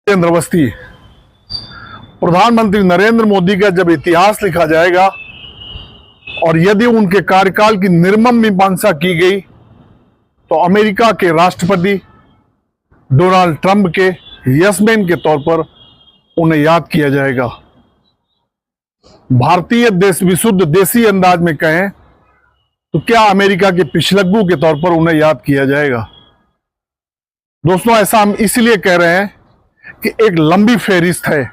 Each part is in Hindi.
नरेंद्र अवस्थी, प्रधानमंत्री नरेंद्र मोदी का जब इतिहास लिखा जाएगा और यदि उनके कार्यकाल की निर्मम मीमांसा की गई तो अमेरिका के राष्ट्रपति डोनाल्ड ट्रंप के यस मैन के तौर पर उन्हें याद किया जाएगा। भारतीय देश विशुद्ध देसी अंदाज में कहें तो क्या अमेरिका के पिछलग्गू के तौर पर उन्हें याद किया जाएगा। दोस्तों, ऐसा हम इसलिए कह रहे हैं कि एक लंबी फेहरिस्त है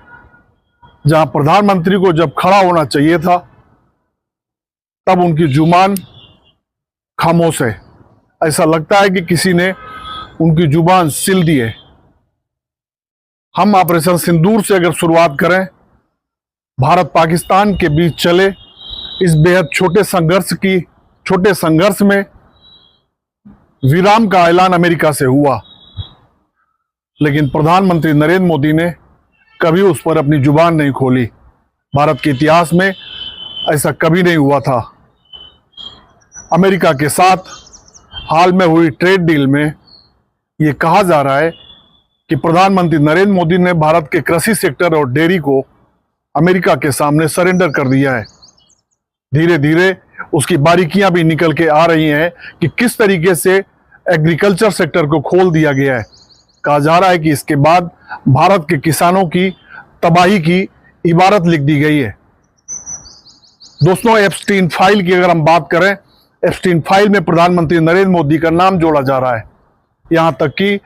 जहां प्रधानमंत्री को जब खड़ा होना चाहिए था तब उनकी जुबान खामोश है। ऐसा लगता है कि किसी ने उनकी जुबान सिल दी है। हम ऑपरेशन सिंदूर से अगर शुरुआत करें, भारत पाकिस्तान के बीच चले इस बेहद छोटे संघर्ष में विराम का ऐलान अमेरिका से हुआ, लेकिन प्रधानमंत्री नरेंद्र मोदी ने कभी उस पर अपनी जुबान नहीं खोली। भारत के इतिहास में ऐसा कभी नहीं हुआ था। अमेरिका के साथ हाल में हुई ट्रेड डील में यह कहा जा रहा है कि प्रधानमंत्री नरेंद्र मोदी ने भारत के कृषि सेक्टर और डेयरी को अमेरिका के सामने सरेंडर कर दिया है। धीरे धीरे उसकी बारीकियां भी निकल के आ रही हैं कि किस तरीके से एग्रीकल्चर सेक्टर को खोल दिया गया है। कहा जा रहा है कि इसके बाद भारत के किसानों की तबाही की इबारत लिख दी गई है। दोस्तों, एप्स्टीन फाइल की अगर हम बात करें, एप्स्टीन फाइल में प्रधानमंत्री नरेंद्र मोदी का नाम जोड़ा जा रहा है। यहां तक कि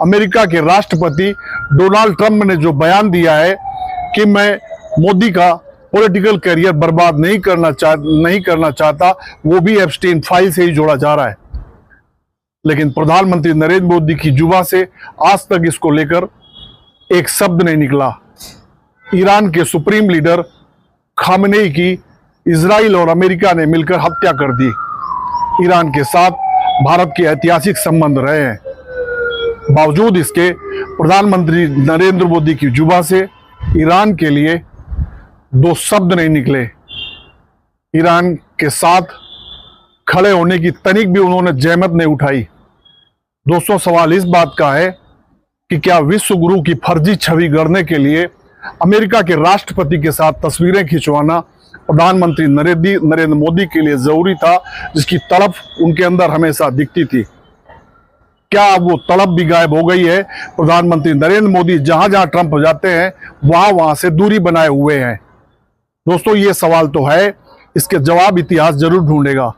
अमेरिका के राष्ट्रपति डोनाल्ड ट्रंप ने जो बयान दिया है कि मैं मोदी का पॉलिटिकल करियर बर्बाद नहीं करना चाहता, वो भी एप्स्टीन फाइल से ही जोड़ा जा रहा है। लेकिन प्रधानमंत्री नरेंद्र मोदी की जुबान से आज तक इसको लेकर एक शब्द नहीं निकला। ईरान के सुप्रीम लीडर खामेनेई की इजराइल और अमेरिका ने मिलकर हत्या कर दी। ईरान के साथ भारत के ऐतिहासिक संबंध रहे हैं, बावजूद इसके प्रधानमंत्री नरेंद्र मोदी की जुबान से ईरान के लिए दो शब्द नहीं निकले। ईरान के साथ खड़े होने की तनिक भी उन्होंने जहमत नहीं उठाई। दोस्तों, सवाल इस बात का है कि क्या विश्व गुरु की फर्जी छवि गढ़ने के लिए अमेरिका के राष्ट्रपति के साथ तस्वीरें खिंचवाना प्रधानमंत्री नरेंद्र मोदी के लिए जरूरी था, जिसकी तड़प उनके अंदर हमेशा दिखती थी। क्या अब वो तड़प भी गायब हो गई है? प्रधानमंत्री नरेंद्र मोदी जहां जहां ट्रंप जाते हैं वहां से दूरी बनाए हुए हैं। दोस्तों, ये सवाल तो है, इसके जवाब इतिहास जरूर ढूंढेगा।